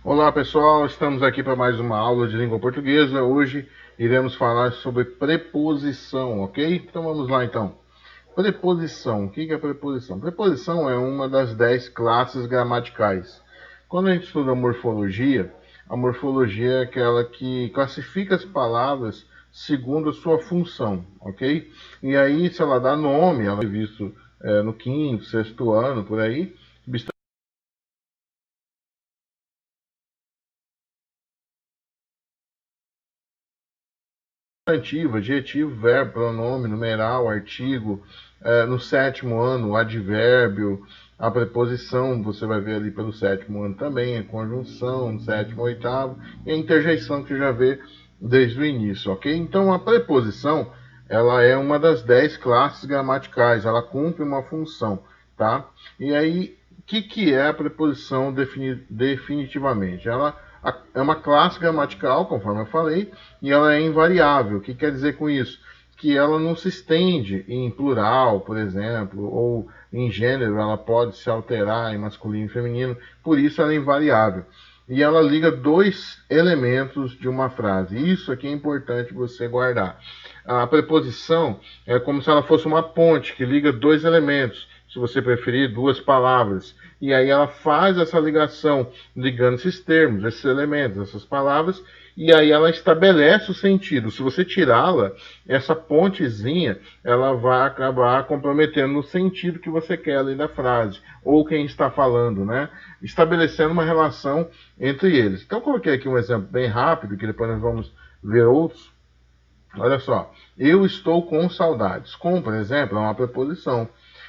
Olá pessoal, estamos aqui para mais uma aula de língua portuguesa. Hoje iremos falar sobre preposição, ok? Então vamos lá então. Preposição, o que é preposição? Preposição é uma das 10 classes gramaticais. Quando a gente estuda morfologia, a morfologia é aquela que classifica as palavras segundo a sua função, ok? E aí, se ela dá nome, ela é visto no quinto, sexto ano, por aí, substantivo, adjetivo, verbo, pronome, numeral, artigo. No sétimo ano, o advérbio, a preposição, você vai ver ali pelo sétimo ano também, a conjunção, no sétimo, oitavo, e a interjeição que já vê desde o início, ok? Então, a preposição, ela é uma das 10 classes gramaticais, ela cumpre uma função, tá? E aí, o que é a preposição definitivamente? Ela é uma classe gramatical, conforme eu falei, e ela é invariável. O que quer dizer com isso? Que ela não se estende em plural, por exemplo, ou em gênero, ela pode se alterar em masculino e feminino, por isso ela é invariável. E ela liga dois elementos de uma frase. Isso aqui é importante você guardar. A preposição é como se ela fosse uma ponte que liga dois elementos, se você preferir, duas palavras. E aí ela faz essa ligação, ligando esses termos, esses elementos, essas palavras, e aí ela estabelece o sentido. Se você tirá-la, essa pontezinha, ela vai acabar comprometendo o sentido que você quer ali da frase, ou quem está falando, né? Estabelecendo uma relação entre eles. Então, eu coloquei aqui um exemplo bem rápido, que depois nós vamos ver outros. Olha só, eu estou com saudades. Com, por exemplo, é uma preposição.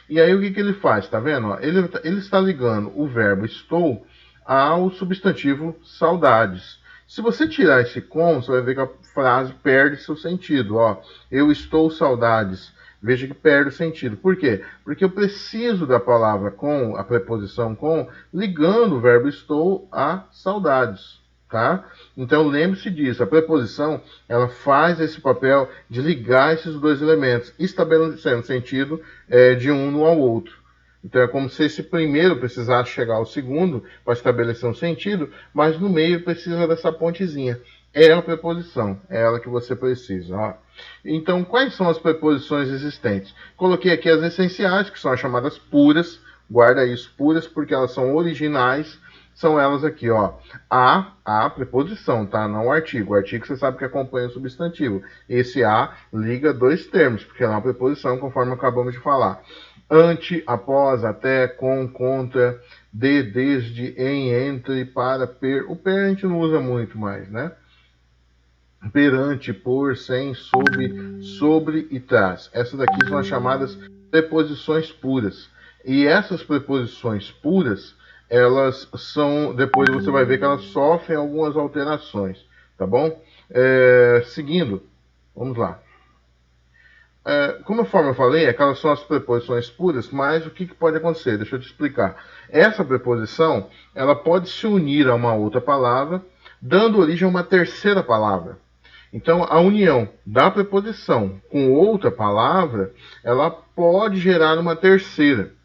E aí o que ele faz? Tá vendo? Ele está ligando o verbo estou ao substantivo saudades. Se você tirar esse com, você vai ver que a frase perde seu sentido. Ó, eu estou saudades. Veja que perde o sentido. Por quê? Porque eu preciso da palavra com, a preposição com, ligando o verbo estou a saudades. Tá? Então lembre-se disso, a preposição ela faz esse papel de ligar esses dois elementos, estabelecendo sentido de um ao outro. Então é como se esse primeiro precisasse chegar ao segundo para estabelecer um sentido, mas no meio precisa dessa pontezinha. É a preposição, é ela que você precisa. Ó. Então, quais são as preposições existentes? Coloquei aqui as essenciais, que são as chamadas puras. Guarda isso, puras, porque elas são originais. São elas aqui, ó. A preposição, tá? Não o artigo. O artigo você sabe que acompanha o substantivo. Esse a liga dois termos, porque é uma preposição, conforme acabamos de falar. Ante, após, até, com, contra, de, desde, em, entre, para, per. O per a gente não usa muito mais, né? Perante, por, sem, sob, sobre e tras. Essas daqui são as chamadas preposições puras. E essas preposições puras, elas são, depois você vai ver que elas sofrem algumas alterações, tá bom? Seguindo, vamos lá. Conforme eu falei, aquelas são as preposições puras, mas o que pode acontecer? Deixa eu te explicar. Essa preposição, ela pode se unir a uma outra palavra, dando origem a uma terceira palavra. Então, a união da preposição com outra palavra, ela pode gerar uma terceira.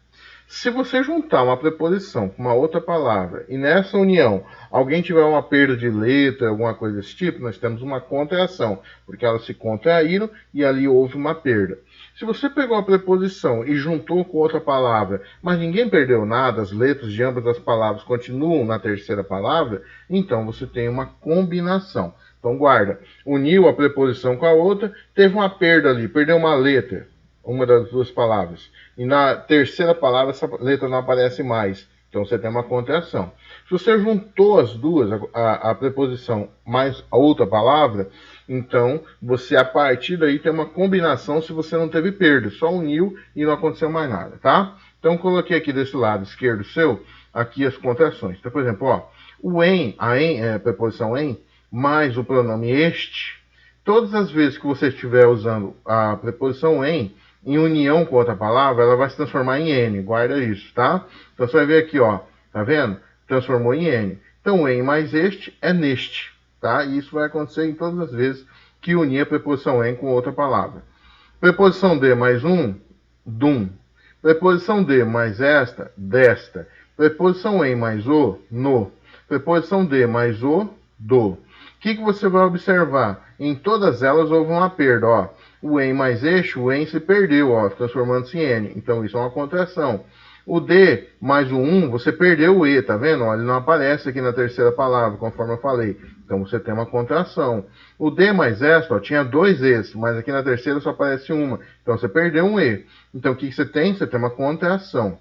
Se você juntar uma preposição com uma outra palavra e nessa união alguém tiver uma perda de letra, alguma coisa desse tipo, nós temos uma contração, porque elas se contraíram e ali houve uma perda. Se você pegou a preposição e juntou com outra palavra, mas ninguém perdeu nada, as letras de ambas as palavras continuam na terceira palavra, então você tem uma combinação. Então guarda, uniu a preposição com a outra, teve uma perda ali, perdeu uma letra, uma das duas palavras. E na terceira palavra essa letra não aparece mais. Então você tem uma contração. Se você juntou as duas, a preposição mais a outra palavra, então você a partir daí tem uma combinação se você não teve perda. Só uniu e não aconteceu mais nada, tá? Então coloquei aqui desse lado esquerdo seu, aqui as contrações. Então, por exemplo, ó, o em, a preposição em, mais o pronome este, todas as vezes que você estiver usando a preposição em união com outra palavra, ela vai se transformar em N. Guarda isso, tá? Então você vai ver aqui, ó. Tá vendo? Transformou em N. Então, em mais este é neste, tá? E isso vai acontecer em todas as vezes que unir a preposição em com outra palavra. Preposição de mais um, dum. Preposição de mais esta, desta. Preposição em mais o, no. Preposição de mais o, do. O que você vai observar? Em todas elas houve uma perda, ó. O em mais este, o em se perdeu, ó, transformando-se em n. Então isso é uma contração. O de mais o 1, você perdeu o e, tá vendo? Ó, ele não aparece aqui na terceira palavra, conforme eu falei. Então você tem uma contração. O de mais esta, ó, tinha 2 e's, mas aqui na terceira só aparece uma. Então você perdeu um e. Então o que você tem? Você tem uma contração.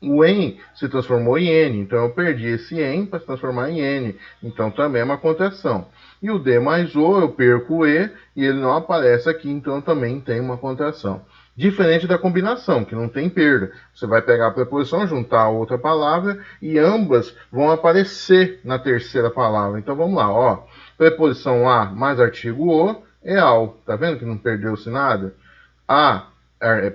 O em se transformou em n, então eu perdi esse em para se transformar em n. Então também é uma contração. E o d mais o, eu perco o e, e ele não aparece aqui, então também tem uma contração. Diferente da combinação, que não tem perda. Você vai pegar a preposição, juntar a outra palavra, e ambas vão aparecer na terceira palavra. Então vamos lá, ó. Preposição a mais artigo o é ao. Tá vendo que não perdeu-se nada?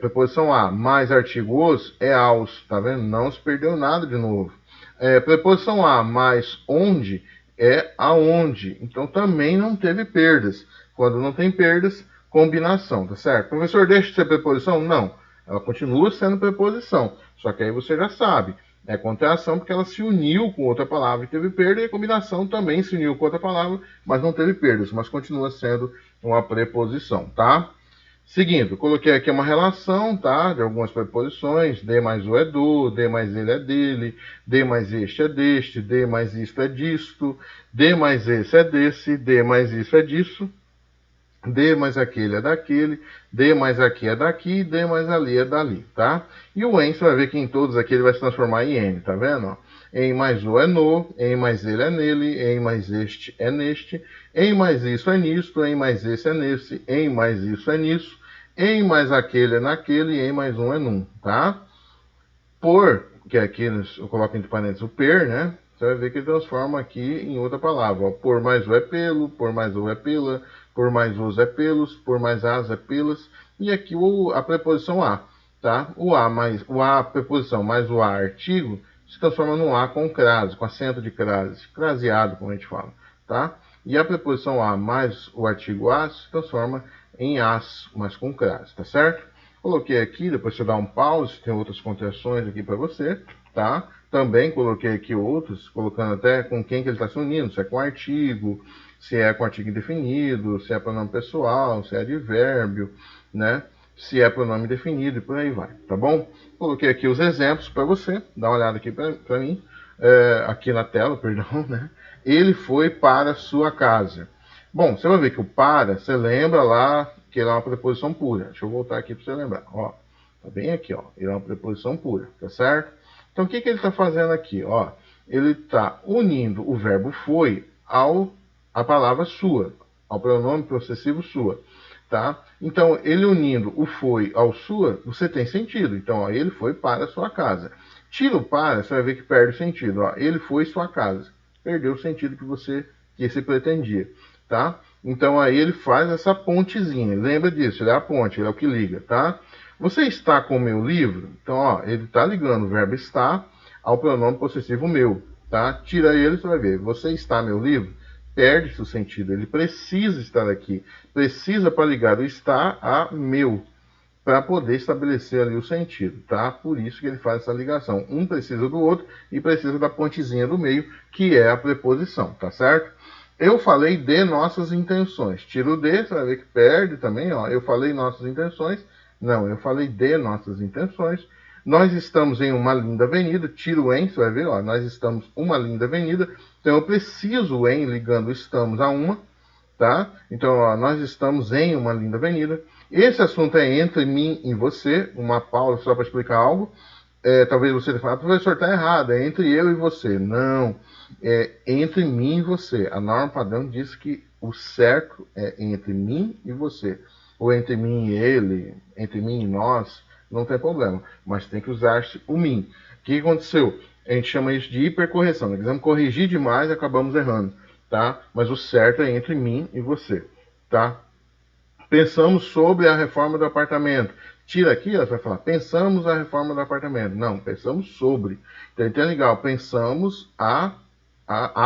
Preposição a mais artigo os é aos, tá vendo? Não se perdeu nada de novo. Preposição a mais onde é aonde, então também não teve perdas. Quando não tem perdas, combinação, tá certo? Professor, deixa de ser preposição? Não, ela continua sendo preposição, só que aí você já sabe. É contração porque ela se uniu com outra palavra e teve perda, e a combinação também se uniu com outra palavra, mas não teve perdas, mas continua sendo uma preposição, tá? Seguindo, coloquei aqui uma relação, tá, de algumas preposições. D mais o é do, D mais ele é dele, D mais este é deste, D mais isto é disto, D mais esse é desse, D mais isso é disso, D mais aquele é daquele, D mais aqui é daqui, D mais ali é dali, tá? E o em, você vai ver que em todos aqui ele vai se transformar em n, tá vendo? Ó? Em mais o é no, em mais ele é nele, em mais este é neste, em mais isso é nisto, em mais esse é nesse, em mais isso é nisso, em mais aquele é naquele, em mais um é num, tá? Por, que aqui eu coloco entre parênteses o per, né? Você vai ver que ele transforma aqui em outra palavra. Ó. Por mais o é pelo, por mais o é pela, por mais os é pelos, por mais as é pelas. E aqui a preposição a, tá? A preposição mais o a artigo se transforma no a com crase, com acento de crase, craseado, como a gente fala, tá? E a preposição a mais o artigo a se transforma em as, mas com crase, tá certo? Coloquei aqui, depois você dá um pause, tem outras contrações aqui para você, tá? Também coloquei aqui outros, colocando até com quem que ele está se unindo, se é com artigo, se é com artigo indefinido, se é pronome pessoal, se é advérbio, né? Se é pronome definido e por aí vai, tá bom? Coloquei aqui os exemplos para você, dá uma olhada aqui para mim, aqui na tela, perdão, né? Ele foi para sua casa. Bom, você vai ver que o para, você lembra lá que ele é uma preposição pura. Deixa eu voltar aqui para você lembrar. Ó, tá bem aqui, ó. Ele é uma preposição pura, tá certo? Então, o que ele está fazendo aqui? Ó, ele está unindo o verbo foi à palavra sua, ao pronome possessivo sua, tá? Então, ele unindo o foi ao sua, você tem sentido. Então, ó, ele foi para a sua casa. Tira o para, você vai ver que perde o sentido. Ó, ele foi sua casa. Perdeu o sentido que se pretendia, tá? Então aí ele faz essa pontezinha. Lembra disso, ele é a ponte, ele é o que liga, tá? Você está com o meu livro? Então, ó, ele está ligando o verbo estar ao pronome possessivo meu, tá? Tira ele, você vai ver. Você está meu livro? Perde-se o sentido. Ele precisa estar aqui. Precisa para ligar o estar a meu, para poder estabelecer ali o sentido, tá? Por isso que ele faz essa ligação. Um precisa do outro e precisa da pontezinha do meio, que é a preposição, tá certo? Eu falei de nossas intenções. Tira o de, você vai ver que perde também, ó. Eu falei nossas intenções. Não, eu falei de nossas intenções. Nós estamos em uma linda avenida. Tira o em, você vai ver, ó. Nós estamos uma linda avenida. Então eu preciso em ligando estamos a uma, tá? Então, ó, nós estamos em uma linda avenida. Esse assunto é entre mim e você. Uma pausa só para explicar algo. Talvez você fale, professor, está errado, é entre eu e você. Não, é entre mim e você. A norma padrão diz que o certo é entre mim e você. Ou entre mim e ele, entre mim e nós, não tem problema. Mas tem que usar o mim. O que aconteceu? A gente chama isso de hipercorreção. Nós quisemos corrigir demais e acabamos errando, tá? Mas o certo é entre mim e você, tá? Pensamos sobre a reforma do apartamento. Tira aqui, ela vai falar, pensamos a reforma do apartamento. Não, pensamos sobre. Então, é legal, pensamos a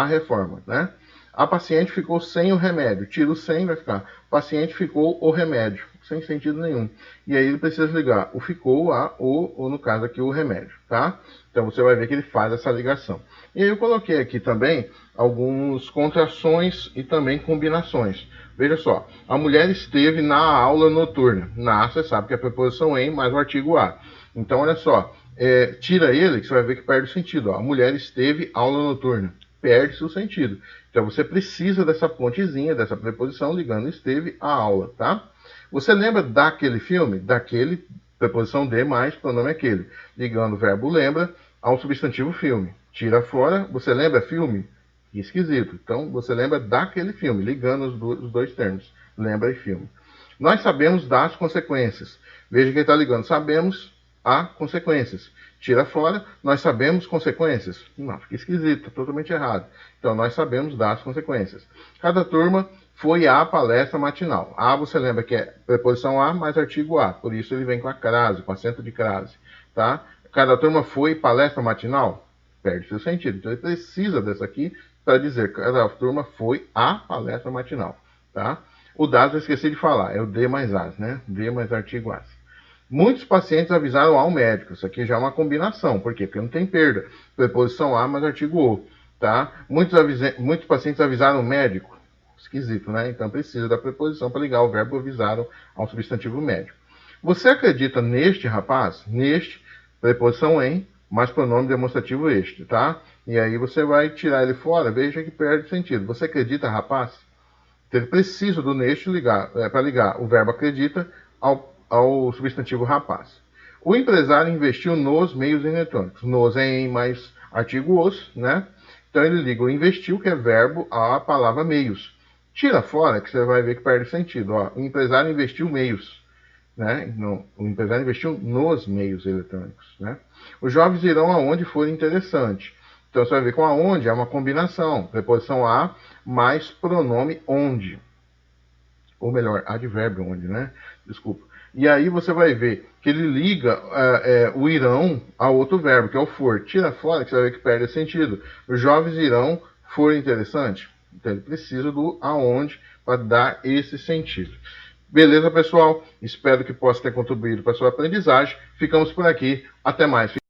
reforma, né? A paciente ficou sem o remédio. Tira o sem, vai ficar, paciente ficou o remédio. sem sentido nenhum. E aí ele precisa ligar o ficou, a, o, ou no caso aqui o remédio, tá? Então você vai ver que ele faz essa ligação. E aí eu coloquei aqui também algumas contrações e também combinações. Veja só, a mulher esteve na aula noturna. Na, você sabe que é a preposição em mais o artigo a. Então olha só, tira ele que você vai ver que perde o sentido. Ó. A mulher esteve aula noturna. Perde-se o sentido. Então você precisa dessa pontezinha, dessa preposição ligando esteve à aula, tá? Você lembra daquele filme? Daquele, preposição de mais pronome aquele. Ligando o verbo lembra ao substantivo filme. Tira fora, você lembra filme? Que esquisito. Então você lembra daquele filme, ligando os dois termos. Lembra e filme. Nós sabemos das consequências. Veja que ele está ligando. Sabemos a consequências. Tira fora, nós sabemos consequências. Não, fica esquisito, tá totalmente errado. Então, nós sabemos das consequências. Cada turma foi à palestra matinal. A, você lembra que é preposição a mais artigo a. Por isso ele vem com a crase, com acento de crase. Tá? Cada turma foi palestra matinal? Perde seu sentido. Então, ele precisa dessa aqui para dizer que cada turma foi à palestra matinal. Tá? O das eu esqueci de falar. É o de mais as, né? De mais artigo as. Muitos pacientes avisaram ao médico. Isso aqui já é uma combinação. Por quê? Porque não tem perda. Preposição a mais artigo o. Tá? Muitos pacientes avisaram o médico. Esquisito, né? Então precisa da preposição para ligar o verbo avisaram ao substantivo médico. Você acredita neste rapaz? Neste, preposição em, mais pronome demonstrativo este, tá? E aí você vai tirar ele fora, veja que perde sentido. Você acredita, rapaz? Então ele precisa do neste para ligar o verbo acredita ao substantivo rapaz. O empresário investiu nos meios eletrônicos. Nos é em mais artigo os, né? Então ele liga o investiu, que é verbo, à palavra meios. Tira fora, que você vai ver que perde sentido. Ó, o empresário investiu meios. Né? Não, o empresário investiu nos meios eletrônicos. Né? Os jovens irão aonde for interessante. Então você vai ver com aonde é uma combinação. Preposição a mais pronome onde. Ou melhor, advérbio onde, né? Desculpa. E aí você vai ver que ele liga o irão a outro verbo, que é o for. Tira fora, que você vai ver que perde sentido. Os jovens irão for interessante. Então ele precisa do aonde para dar esse sentido. Beleza, pessoal? Espero que possa ter contribuído para a sua aprendizagem. Ficamos por aqui. Até mais.